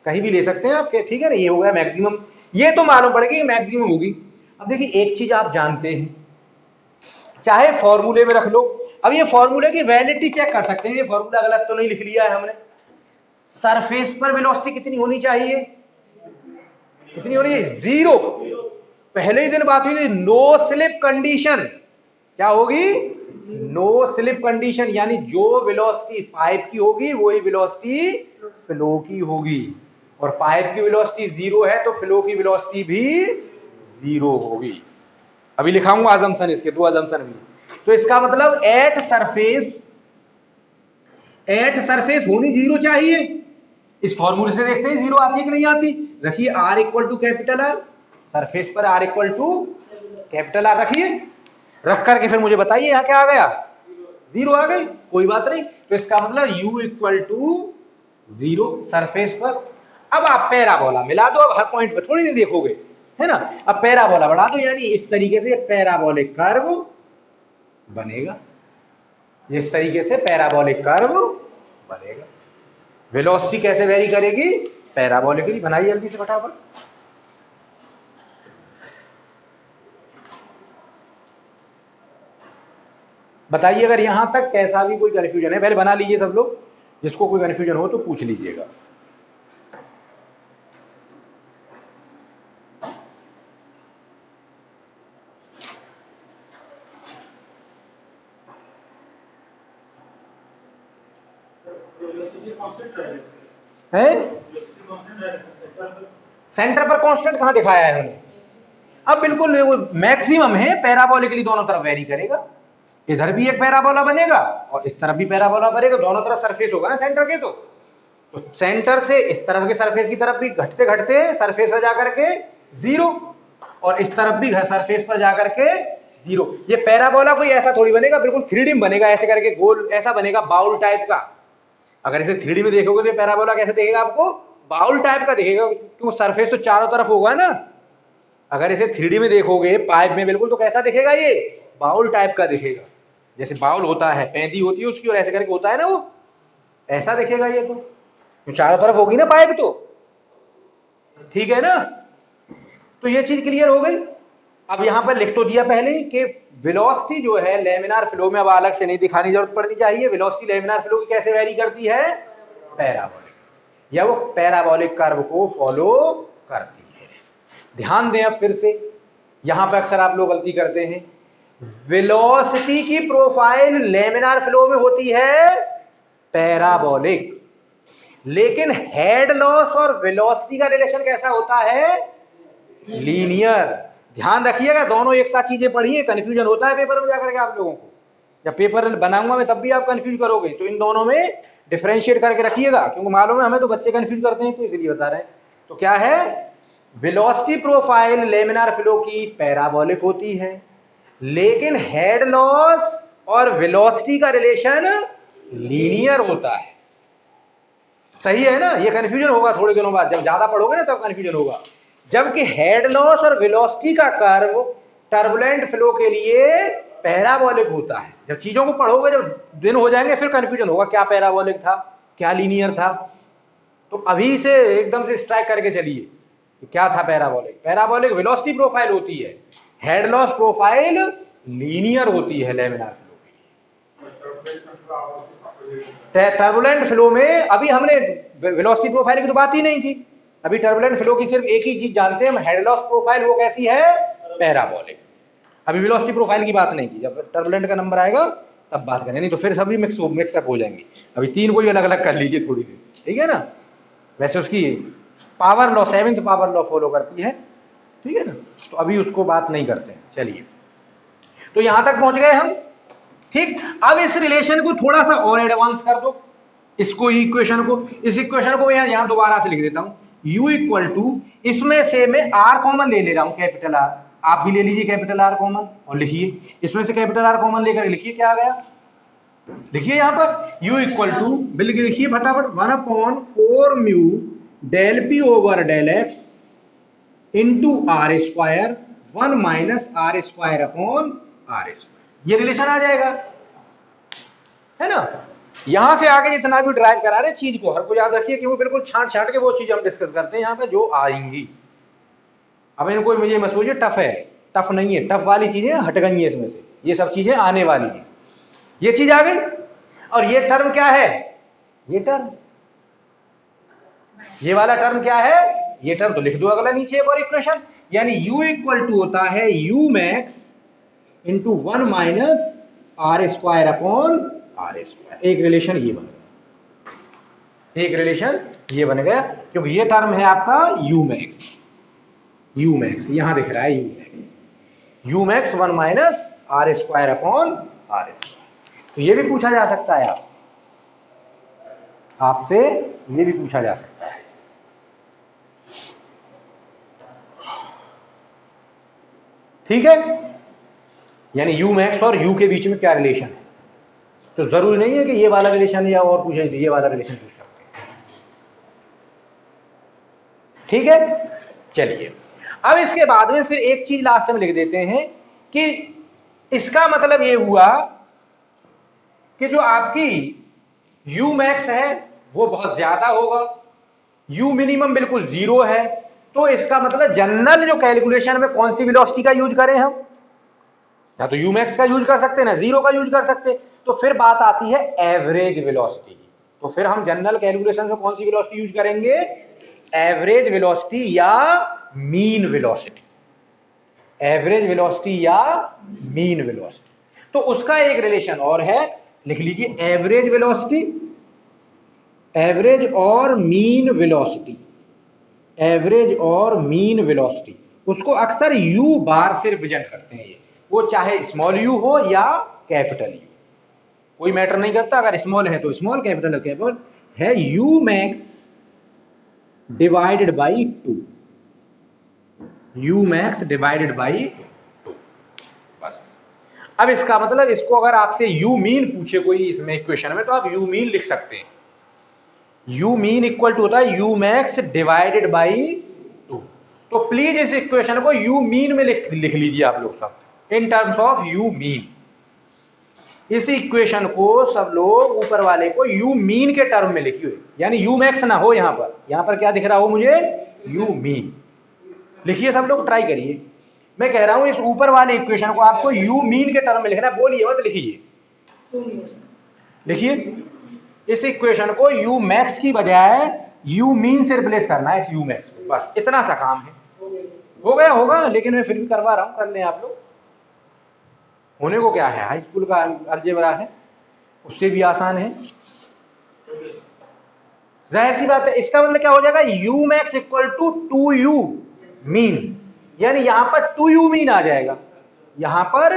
कहीं भी ले सकते हैं आपके, ठीक है ना, ये हो गया मैक्सिमम, ये तो मालूम पड़ेगी मैक्सिमम होगी। अब देखिए एक चीज आप जानते हैं, चाहे फॉर्मूले में रख लो, अब ये फॉर्मूले की वैलिडिटी चेक कर सकते हैं, ये फॉर्मूला गलत तो नहीं लिख लिया है हमने। सरफेस पर वेलोसिटी कितनी होनी चाहिए? कितनी होनी चाहिए? 0। पहले ही दिन बात हुई थी, नो स्लिप कंडीशन। क्या होगी? नो स्लिप कंडीशन, यानी जो वेलोसिटी पाइप की होगी वही वेलोसिटी फ्लो की होगी, और पाइप की वेलोसिटी 0 है तो फ्लो की वेलोसिटी भी 0 होगी। अभी लिखाऊंगा अजम्पशन, इसके 2 अजम्पशन भी। तो इसका मतलब एट सरफेस होनी 0 चाहिए। इस फॉर्मूले से देखते हैं 0 आती है कि नहीं आती। रखिए R equal to capital R, surface पर R equal to capital R रखिए, रख करके फिर मुझे बताइए यहां क्या आ गया? 0 आ गई, कोई बात नहीं। तो इसका मतलब U इक्वल टू 0 सरफेस पर। अब आप पैराबोला मिला दो, अब हर पॉइंट पर थोड़ी नहीं देखोगे, है ना। अब पैराबोला बढ़ा दो, यानी इस तरीके से पैराबोलिक कर्व बनेगा, इस तरीके से पैराबोलिक कर्व बनेगा। वेलोसिटी कैसे वेरी करेगी? पैराबोलिकली। बनाइए जल्दी से फटाफट। बताइए अगर यहां तक कैसा भी कोई कंफ्यूजन है, पहले बना लीजिए सब लोग, जिसको कोई कंफ्यूजन हो तो पूछ लीजिएगा। है सेंटर पर कांस्टेंट कहां दिखाया है उन्होंने? अब बिल्कुल वो मैक्सिमम है, पैराबोलिकली दोनों तरफ वेरी करेगा। इधर भी एक पैराबोला बनेगा और इस तरफ भी पैराबोला बनेगा, दोनों तरफ सरफेस होगा ना सेंटर के। तो सेंटर से इस तरफ के सरफेस की तरफ भी घटते घटते सरफेस पर जाकर के 0, और इस तरफ भी सरफेस पर जाकर के 0। ये पैराबोला कोई ऐसा थोड़ी बनेगा, बिल्कुल 3D बनेगा, ऐसे करके गोल ऐसा बनेगा, बाउल टाइप का। अगर इसे 3D में देखोगे तो पैराबोला कैसे दिखेगा आपको? बाउल टाइप का दिखेगा, क्योंकि सरफेस तो चारों तरफ होगा ना। अगर इसे 3D में देखोगे पाइप में बिल्कुल, तो कैसा दिखेगा? ये बाउल टाइप का दिखेगा, जैसे बाउल होता है, पैंदी होती है उसकी, और ऐसे करके होता है ना, वो ऐसा दिखेगा। ये तो चारों तरफ होगी ना पाइप, तो ठीक है ना। तो ये चीज क्लियर हो गई। अब यहां पर लिख तो दिया पहले ही कि वेलोसिटी जो है लेमिनार फ्लो में, अब अलग से नहीं दिखानी जरूरत पड़नी चाहिए। वेलोसिटी लेमिनार फ्लो की कैसे वेरी करती है? पैराबोलिक, या वो पैराबोलिक कर्व को फॉलो करती है। ध्यान दें अब फिर से, यहां पर अक्सर आप लोग गलती करते हैं। वेलोसिटी की प्रोफाइल लेमिनार फ्लो में होती है पैराबोलिक, लेकिन हेड लॉस और वेलोसिटी का रिलेशन कैसा होता है? लीनियर। ध्यान रखिएगा, दोनों एक साथ चीजें पढ़िए, कंफ्यूजन होता है पेपर में जाकर के आप लोगों को। जब पेपर बनाऊंगा मैं तब भी आप कंफ्यूज करोगे, तो इन दोनों में डिफरेंशिएट करके रखिएगा, क्योंकि मालूम है हमें तो बच्चे कंफ्यूज करते हैं, तो इसलिए बता रहे हैं। तो क्या है? वेलोसिटी प्रोफाइल लेमिनार फ्लो की पैराबोलिक होती है, लेकिन हेड लॉस और वेलोसिटी का रिलेशन लीनियर होता है। सही है ना? ये कंफ्यूजन होगा थोड़े दिनों बाद, जब ज्यादा पढ़ोगे ना तब कंफ्यूजन होगा। जबकि हेड लॉस और वेलोसिटी का कर्व टर्बुलेंट फ्लो के लिए पैराबोलिक होता है। जब चीजों को पढ़ोगे, जब दिन हो जाएंगे, फिर कंफ्यूजन होगा क्या पैराबोलिक था, क्या लीनियर था। तो अभी से एकदम से स्ट्राइक करके चलिए कि क्या था पैराबोलिक। पैराबोलिक वेलोसिटी प्रोफाइल होती है, हेड लॉस प्रोफाइल लीनियर होती है लेमिनार फ्लो की। टर्बुलेंट फ्लो में अभी हमने वेलोसिटी प्रोफाइल की तो बात ही नहीं थी, अभी टर्बुलेंट फ्लो की सिर्फ एक ही चीज जानते हैं हम, हेड लॉस प्रोफाइल, वो कैसी है? पैराबोलिक। अभी वेलोसिटी प्रोफाइल की बात नहीं की, जब टर्बुलेंट का नंबर आएगा तब बात करें, नहीं तो फिर सभी मिक्सअप हो जाएंगे। अभी 3 को ही अलग अलग कर लीजिए थोड़ी देर, ठीक है ना। वैसे उसकी power law 7th power law follow करती है, ठीक है ना, तो अभी उसको बात नहीं करते हैं। चलिए, तो यहां तक पहुंच गए हम, ठीक। अब इस रिलेशन को थोड़ा सा और एडवांस कर दो, इसको इक्वेशन को, इस इक्वेशन को मैं यहां दोबारा से लिख देता हूं। U इक्वल टू, इसमें से मैं R कॉमन ले रहा हूं, कैपिटल R। आप भी ले लीजिए कैपिटल आर कॉमन और लिखिए, इसमें से कैपिटल आर कॉमन लेकर लिखिए क्या आ गया, लिखिए यहां पर u इक्वल टू, बिल्कुल लिखिए फटाफट, 1/4 mu del P over del x into r square 1 minus are square upon r square, ये रिलेशन आ जाएगा, है ना। यहां से आगे जितना भी ड्राइव करा रहे चीज को, हर को याद रखिए कि वो बिल्कुल छांट छांट के वो चीज हम डिस्कस करते हैं यहाँ पे जो आएंगी। अब इनको मुझे मत सोचिए टफ है, टफ नहीं है, टफ वाली चीजें हट गई है इसमें से, ये सब चीजें आने वाली हैं। ये चीज आ गई, और ये टर्म क्या है, ये टर्म, ये वाला टर्म क्या है, ये टर्म तो लिख दो अगला नीचे एक और इक्वेशन, यानी u इक्वल टू होता है u max into 1 minus are square upon r square. एक रिलेशन ये बन गया, एक रिलेशन ये बन गया, क्योंकि ये टर्म है आपका u मैक्स, u मैक्स यहां दिख रहा है u max 1 minus are square upon r square. तो ये भी पूछा जा सकता है आपसे, आपसे ये भी पूछा जा सकता है। ठीक है, यानी u मैक्स और u के बीच में क्या रिलेशन है, तो जरूरी नहीं है कि ये वाला रिलेशन या और पूछे, ये वाला रिलेशन पूछ सकते हैं। ठीक है, चलिए अब इसके बाद में फिर एक चीज लास्ट में लिख देते हैं कि इसका मतलब ये हुआ कि जो आपकी u मैक्स है वो बहुत ज्यादा होगा, u मिनिमम बिल्कुल 0 है, तो इसका मतलब जनरल जो कैलकुलेशन में कौन सी वेलोसिटी का यूज करें हम, या तो u मैक्स का यूज कर सकते हैं ना 0 का यूज कर सकते हैं। तो फिर बात आती है एवरेज वेलोसिटी की, तो फिर हम जनरल कैलकुलेशन में कौन सी वेलोसिटी यूज करेंगे, एवरेज वेलोसिटी या मीन वेलोसिटी, एवरेज वेलोसिटी या मीन वेलोसिटी। तो उसका एक रिलेशन और है, लिख लीजिए एवरेज वेलोसिटी, एवरेज और मीन वेलोसिटी, एवरेज और मीन वेलोसिटी, उसको अक्सर u बार से रिप्रेजेंट करते हैं, ये वो चाहे स्मॉल u हो या कैपिटल u, कोई मैटर नहीं करता, अगर स्मॉल है तो स्मॉल, कैपिटल कैपिटल है, u max divided by 2, u max divided by 2, बस। अब इसका मतलब इसको अगर आपसे u मीन पूछे कोई इसमें इक्वेशन में, तो आप u मीन लिख सकते हैं, u मीन इक्वल टू होता है u मैक्स डिवाइडेड बाई 2। तो प्लीज इस इक्वेशन को u मीन में लिख लीजिए आप लोग सब, in terms of u mean. इस इक्वेशन को सब लोग ऊपर वाले को u मीन के टर्म में लिखिए, यानी u मैक्स ना हो, यहां पर क्या दिख रहा हो मुझे, u मीन लिखिए, सब लोग ट्राई करिए। मैं कह रहा हूं इस ऊपर वाले इक्वेशन को आपको u मीन के टर्म में लिखना है, बोलिए मत लिखिए, लिखिए इस इक्वेशन को u मैक्स की बजाय u मीन से रिप्लेस करना है, इस u मैक्स को, बस इतना सा काम है। हो गया होगा, लेकिन मैं फिर भी करवा रहा हूं, कर लें आप लोग, होने को क्या है, हाई स्कूल का अलजेब्रा है, उससे भी आसान है, जाहिर सी बात है। इसका मतलब क्या हो जाएगा, u max equal to 2u mean, यानी यहां पर 2u मीन आ जाएगा, यहां पर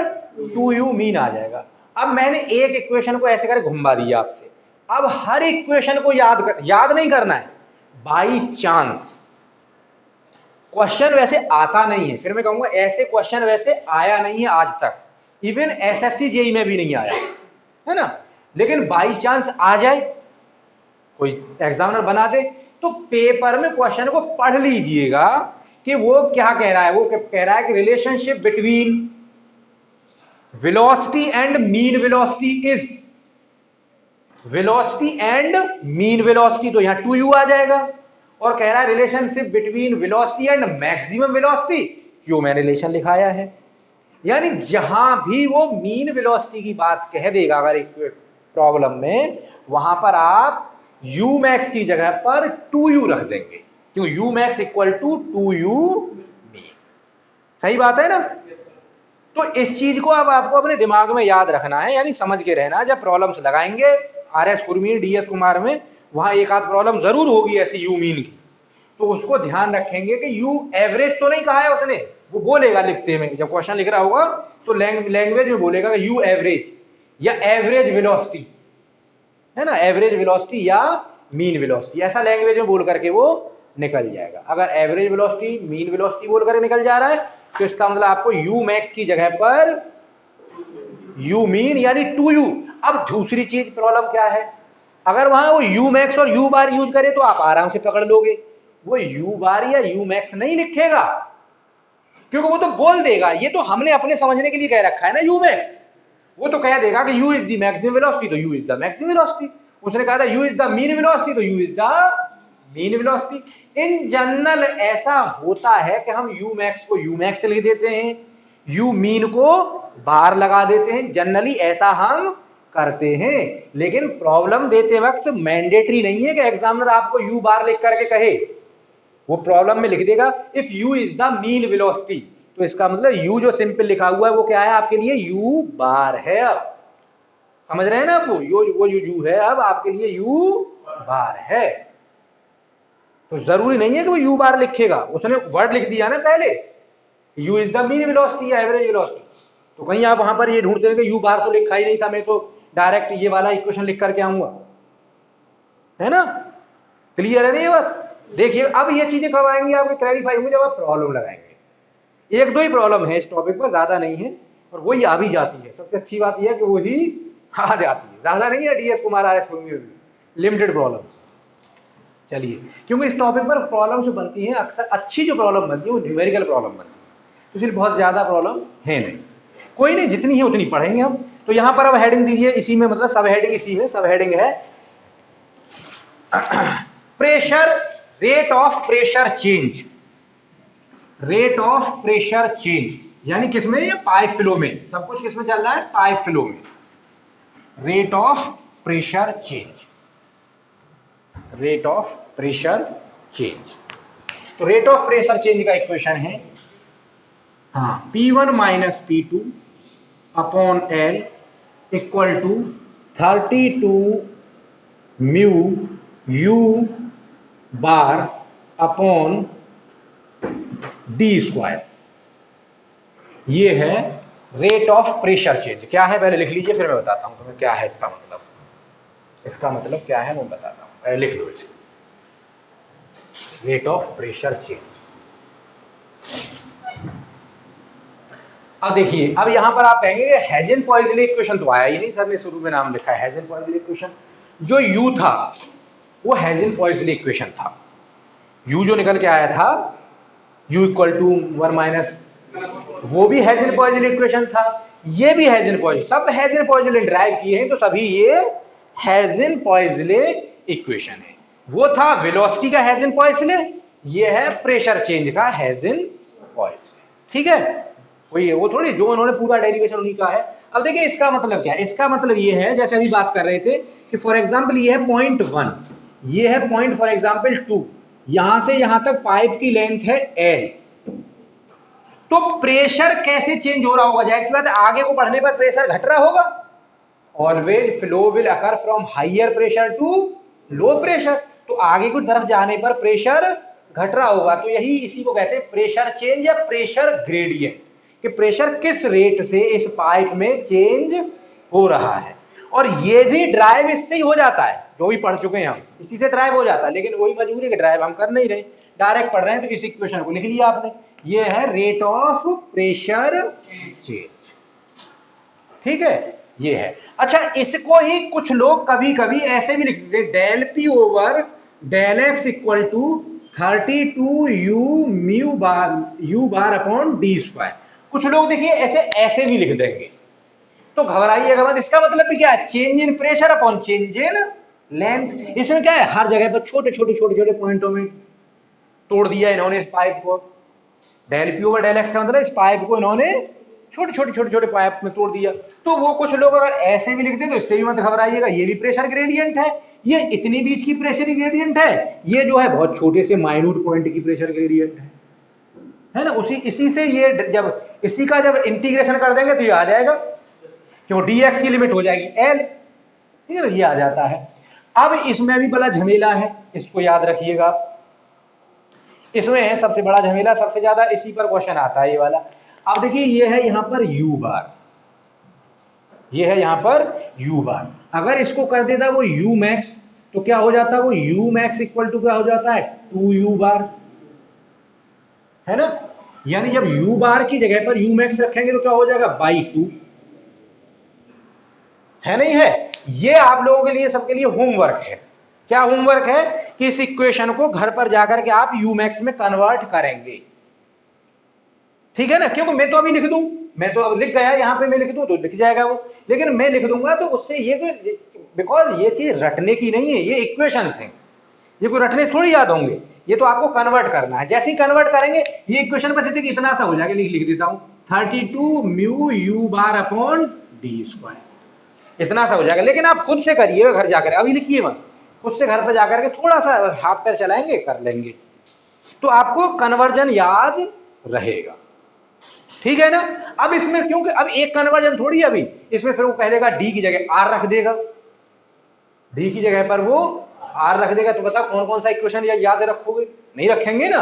2u मीन आ जाएगा। अब मैंने एक इक्वेशन को ऐसे कर घुमा दिया आपसे, अब हर इक्वेशन को याद नहीं करना है, बाई चांस, क्वेश्चन वैसे आता नहीं है, फिर मैं कहूंगा ऐसे क्वेश्चन वैसे आया नहीं है आज तक, इवन एसएससी जेई में भी नहीं आया है ना, लेकिन बाई चांस आ जाए, कोई एग्जामिनर बना दे, तो पेपर में क्वेश्चन को पढ़ लीजिएगा कि वो क्या कह रहा है। वो कह रहा है कि relationship between velocity and mean velocity is, velocity and mean velocity, तो यहां 2u आ जाएगा, और कह रहा है relationship between velocity and maximum velocity, जो मैंने रिलेशन लिखाया है। यानी जहां भी वो मीन वेलोसिटी की बात कह देगा अगर एक प्रॉब्लम में, वहां पर आप u मैक्स की जगह पर 2u रख देंगे, क्यों, u max equal to 2u mean, सही बात है ना। तो इस चीज को अब आपको अपने दिमाग में याद रखना है, यानी समझ के रहना, जब प्रॉब्लम्स लगाएंगे RS कुरमीन DS कुमार में, वहां एक आध प्रॉब्लम जरूर होगी ऐसी u मीन की, तो उसको ध्यान रखेंगे कि u एवरेज तो नहीं कहा है उसने, वो बोलेगा लिखते में, जब क्वेश्चन लिख रहा होगा तो लैंग्वेज में बोलेगा कि u एवरेज या एवरेज वेलोसिटी, है ना, एवरेज वेलोसिटी या मीन वेलोसिटी, ऐसा लैंग्वेज में बोल करके वो निकल जाएगा। अगर एवरेज वेलोसिटी मीन वेलोसिटी बोल कर निकल जा रहा है तो इसका मतलब आपको यू मैक्स की जगह पर यू मीन यानी 2u। अब दूसरी चीज प्रॉब्लम क्या है, अगर वहां वो यू मैक्स और यू बार यूज करे तो आप आराम से पकड़ लोगे, वो यू बार या यू मैक्स नहीं लिखेगा, क्योंकि वो तो बोल देगा, ये तो हमने अपने समझने के लिए कह रखा है ना यू मैक्स, वो तो कह देगा कि U is the maximum velocity तो U is the maximum velocity, उसने कहा था U is the mean velocity तो U is the mean velocity. In general ऐसा होता है कि हम यू मैक्स को यू मैक्स लिख देते हैं, यू मीन को बार लगा देते हैं, जनरली ऐसा हम करते हैं, लेकिन प्रॉब्लम देते वक्त मैंडेटरी नहीं है कि एग्जामिनर आपको यू बार लिख करके कहे, वो प्रॉब्लम में लिख देगा if you is the mean velocity, तो इसका मतलब यू जो सिंपल लिखा हुआ है वो क्या है आपके लिए यू बार है। अब समझ रहे हैं ना आप, वो यू है अब आपके लिए यू बार है, तो जरूरी नहीं है कि वो यू बार लिखेगा, उसने वर्ड लिख दिया ना पहले you is the mean velocity या एवरेज वेलोसिटी, तो कहीं आप वहां पर ये ढूंढते हैं कि यू बार तो लिखा ही नहीं था, मैं तो डायरेक्ट ये वाला इक्वेशन लिख करके आऊंगा, है ना, क्लियर है ना ये बात। देखिए अब ये चीजें कब आएंगी आपको क्लैरिफाई होंगी जब आप प्रॉब्लम लगाएंगे, एक दो ही प्रॉब्लम है इस टॉपिक पर, ज्यादा नहीं है, और वही आ भी जाती है, सबसे अच्छी बात यह है कि वही आ जाती है, ज्यादा नहीं है डीएस कुमार आरएस में लिमिटेड प्रॉब्लम। चलिए, क्योंकि इस टॉपिक पर प्रॉब्लम जो बनती है अक्सर अच्छी जो प्रॉब्लम बनती है वो न्यूमेरिकल प्रॉब्लम बनती है, तो सिर्फ बहुत ज्यादा प्रॉब्लम है नहीं, कोई नहीं जितनी है उतनी पढ़ेंगे हम। तो यहां पर अब हेडिंग दीजिए, इसी में मतलब सब हेडिंग इसी में, सब हेडिंग है pressure, rate of pressure change, rate of pressure change, यानी किसमें, ये पाइप फ्लो में, सब कुछ किसमें चल रहा है, पाइप फ्लो में, rate of pressure change, rate of pressure change. तो रेट ऑफ प्रेशर चेंज का इक्वेशन है हाँ P1 minus P2 upon L equal to 32 mu u bar upon d square, ये है रेट ऑफ प्रेशर चेंज। क्या है पहले लिख लीजिए, फिर मैं बताता हूं तुम्हें क्या है इसका मतलब, इसका मतलब क्या है मैं बताता हूं, पहले लिख लो इसे, रेट ऑफ प्रेशर चेंज। अब देखिए, अब यहां पर आप कहेंगे हेजन-पॉइज़ले इक्वेशन तो आया ही नहीं, सर ने शुरू में नाम लिखा है हेजन-पॉइज़ले इक्वेशन, जो यू था वो हेजन-पॉइज़ले इक्वेशन था, यू जो निकल के आया था u इक्वल टू 1 माइनस, वो भी हेजन-पॉइज़ले इक्वेशन था, ये भी हेजन-पॉइज़ले, सब हेजन-पॉइज़ले ड्राइव किए हैं, तो सभी ये हेजन-पॉइज़ले इक्वेशन है। वो था वेलोसिटी का हेजन-पॉइज़ले, ये है प्रेशर चेंज का हेजन-पॉइज़ले, ठीक है, वही है, वो थोड़ी जो उन्होंने पूरा डेरिवेशन उन्हीं का है। अब देखिए इसका मतलब क्या है, इसका मतलब ये है जैसे अभी बात कर रहे थे कि फॉर एग्जांपल ये है पॉइंट 1, ये है पॉइंट फॉर एग्जांपल 2, यहां से यहां तक पाइप की लेंथ है L, तो प्रेशर कैसे चेंज हो रहा होगा, जाहिर सी बात है आगे को बढ़ने पर प्रेशर घट रहा होगा, always flow will occur from higher pressure to low pressure, तो आगे की तरफ जाने पर प्रेशर घट रहा होगा, तो यही इसी को कहते हैं प्रेशर चेंज या प्रेशर ग्रेडियंट, कि प्रेशर किस रेट से इस पाइप में चेंज हो रहा है। और ये भी ड्राइव इससे ही हो जाता है, जो भी पढ़ चुके हैं हम इसी से ड्राइव हो जाता है, लेकिन वही मजबूरी है कि ड्राइव हम कर नहीं रहे, डायरेक्ट पढ़ रहे हैं, तो इस इक्वेशन को लिख लिया आपने, ये है रेट ऑफ प्रेशर चेंज, ठीक है, ये है। अच्छा, इसको ही कुछ लोग कभी कभी ऐसे भी लिख सकते हैं, del P over del x equal to 32 u bar upon d square, कुछ लोग देखिए ऐसे ऐसे भी लिख देंगे, तो घबराइएगा मत, इसका मतलब भी क्या है, change in pressure upon change in length. इसमें क्या है, हर जगह पर छोटे छोटे पॉइंटों में तोड़ दिया इन्होंने इस पाइप को, del P over del x का मतलब इस पाइप को इन्होंने छोटे पाइप में तोड़ दिया, तो वो कुछ लोग अगर ऐसे भी लिख दें तो इससे भी मत घबराइएगा, ये भी प्रेशर ग्रेडियंट है, ये इतनी बीच की प्रेशर ग्रेडियंट है, ये जो है बहुत छोटे से माइन्यूट पॉइंट की प्रेशर ग्रेडियंट है ना, इसी से ये जब इसी का जब इंटीग्रेशन कर देंगे तो ये आ जाएगा, क्यों dx की लिमिट हो जाएगी l, ठीक है, ये आ जाता है। अब इसमें भी बड़ा झमेला है, इसको याद रखिएगा, इसमें सबसे बड़ा झमेला सबसे ज्यादा इसी पर क्वेश्चन आता है, ये वाला। अब देखिए ये है यहां पर u बार, ये है यहां पर u बार, अगर इसको कर देता वो u मैक्स तो क्या हो जाता है, वो u मैक्स इक्वल टू क्या हो जाता है 2u बार, है ना, यानी जब u बार की जगह पर u मैक्स रखेंगे तो क्या हो जाएगा, बाई 2, है नहीं है। ये आप लोगों के लिए, सबके लिए होमवर्क है। क्या होमवर्क है कि इस इक्वेशन को घर पर जाकर के आप u मैक्स में कन्वर्ट करेंगे, ठीक है ना। क्योंकि मैं तो अभी लिख दूं, मैं तो अब लिख गया, यहां पे मैं लिख दूं तो लिख जाएगा वो, लेकिन मैं लिख दूंगा तो उससे ये कि बिकॉज ये चीज रटने की नहीं है, ये इक्वेशंस हैं, ये कोई रटने थोड़ी याद होंगे, ये तो आपको कन्वर्ट करना है। जैसे ही कन्वर्ट करेंगे ये इक्वेशन पर से इतना सा हो जाएगा, लिख देता हूं 32 म्यू u बार अपॉन डी स्क्वायर, इतना सा हो जाएगा। लेकिन आप खुद से करिएगा घर जाकर, अभी लिखिए मत, खुद से घर पर जाकर के थोड़ा सा हाथ पैर चलाएंगे, कर लेंगे, तो आपको कन्वर्जन याद रहेगा, ठीक है ना। अब इसमें क्योंकि अब एक कन्वर्जन थोड़ी, अभी इसमें फिर वो कह देगा डी की जगह आर रख देगा, डी की जगह पर वो आर रख देगा, तो बताओ कौन कौन सा इक्वेशन याद रखोगे, नहीं रखेंगे ना।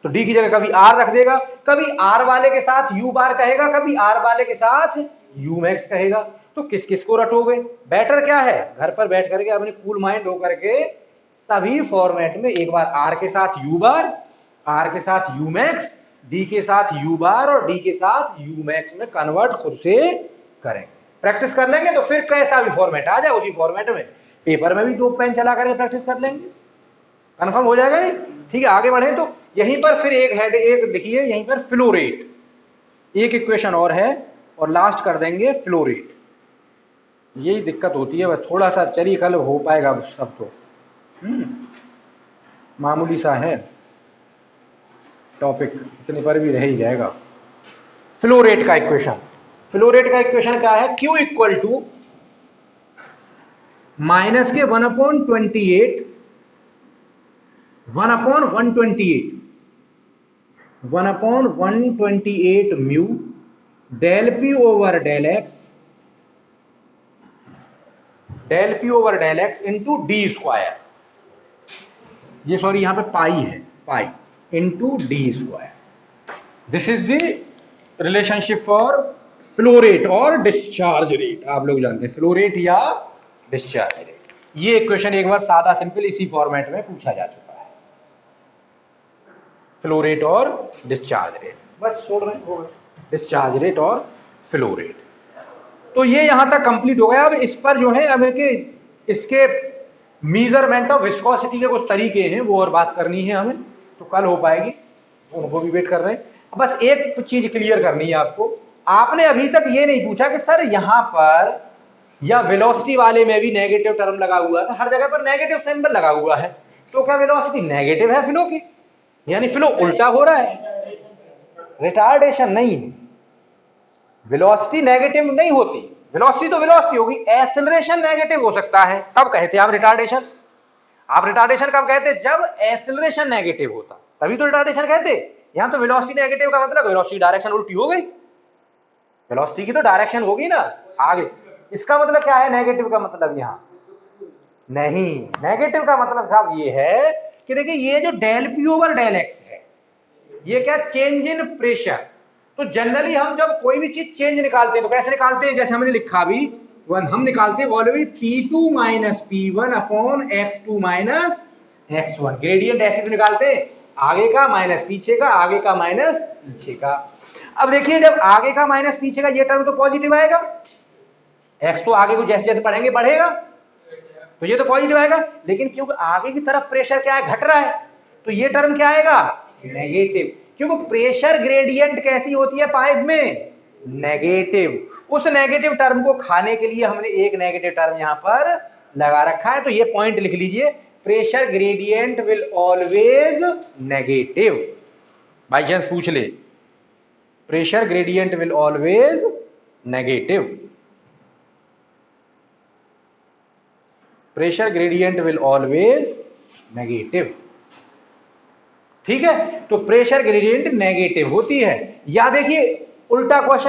तो डी की जगह कभी आर रख देगा, कभी आर वाले के साथ यू बार कहेगा, कभी आर वाले के साथ यू मैक्स कहेगा, तो किस किस को रटोगे। बेटर क्या है, घर पर बैठ करके अपने कूल माइंड होकर के सभी फॉर्मेट में एक बार आर के साथ यू बार, आर के साथ यू मैक्स, डी के साथ यू बार और डी के साथ यू मैक्स में कन्वर्ट खुद से करेंगे। प्रैक्टिस कर लेंगे तो फिर कैसा भी फॉर्मेट आ जाए उसी फॉर्मेट में पेपर में भी दो पेन चला करके प्रैक्टिस कर लेंगे, कंफर्म हो जाएगा नहीं। ठीक है, आगे बढ़े तो यहीं पर फिर एक हेड एक लिखिए, यहीं पर फ्लो रेट, एक इक्वेशन और है और लास्ट कर देंगे फ्लो रेट। यही दिक्कत होती है, बस थोड़ा सा, चलिए कल हो पाएगा सब, तो मामूली सा है टॉपिक, इतने पर भी रह ही जाएगा। फ्लो रेट का इक्वेशन, फ्लो रेट का इक्वेशन क्या है, Q इक्वल टू माइनस के 1/28 1/128 mu del P over del x into d square, ये सॉरी यहां पे पाई है, pi into d square. This is the relationship for flow rate और डिस्चार्ज रेट। आप लोग जानते हैं फ्लो रेट या डिस्चार्ज रेट। ये इक्वेशन एक बार सादा सिंपल इसी फॉर्मेट में पूछा जा चुका है, फ्लो रेट और डिस्चार्ज रेट, बस छोड़ रहे हैं, डिस्चार्ज रेट और फ्लो रेट। तो ये यहां तक कंप्लीट हो गया। अब इस पर जो है, अब इसके मेजरमेंट ऑफ विस्कोसिटी के कुछ तरीके हैं, वो और बात करनी है हमें, तो कल हो पाएगी, उनको भी वेट कर रहे हैं। बस एक चीज क्लियर करनी है आपको, आपने अभी तक ये नहीं पूछा कि सर यहां पर या वेलोसिटी वाले में भी नेगेटिव टर्म लगा हुआ था, हर जगह पर नेगेटिव सिंबल लगा हुआ है, तो क्या वेलोसिटी नेगेटिव है फ्लो की, यानी फ्लो उल्टा हो रहा है? रिटार्डेशन नहीं, वेलोसिटी नेगेटिव नहीं होती, वेलोसिटी तो वेलोसिटी होगी, एक्सेलरेशन नेगेटिव हो सकता है, तब कहते हैं आप रिटार्डेशन। आप रिटार्डेशन कब कहते हैं, जब एक्सेलरेशन नेगेटिव होता, तभी तो रिटार्डेशन कहते हैं। यहां तो वेलोसिटी नेगेटिव का मतलब वेलोसिटी डायरेक्शन उल्टी हो गई, वेलोसिटी की तो डायरेक्शन होगी ना आगे। इसका मतलब क्या है नेगेटिव का मतलब, यहां नहीं, नेगेटिव का मतलब साहब ये है कि देखिए ये जो del P over del x है, ये क्या, चेंज इन प्रेशर। तो जनरली हम जब कोई भी चीज चेंज निकालते हैं तो कैसे निकालते हैं, जैसे हमने लिखा अभी हम निकालते हैं always P2 minus P1 upon X2 minus X1, gradient ऐसे तो निकालते हैं, आगे का माइनस पीछे का, आगे का माइनस पीछे का। अब देखिए जब आगे का माइनस पीछे का ये टर्म तो पॉजिटिव आएगा, एक्स तो आगे को जैसे जैसे बढ़ेंगे बढ़ेगा, तो ये तो पॉजिटिव आएगा, लेकिन क्योंकि आगे की तरफ प्रेशर क्या है, घट रहा है, तो ये टर्म क्या आएगा, नेगेटिव, क्योंकि प्रेशर ग्रेडियंट कैसी होती है पाइप में, नेगेटिव। उस नेगेटिव टर्म को खाने के लिए हमने एक नेगेटिव टर्म यहां पर लगा रखा है, तो ये पॉइंट लिख लीजिए, pressure gradient will always negative. By chance पूछ ले, pressure gradient will always negative, pressure gradient will always negative, ठीक है। तो प्रेशर ग्रेडियंट नेगेटिव होती है, या देखिए उल्टा क्वेश्चन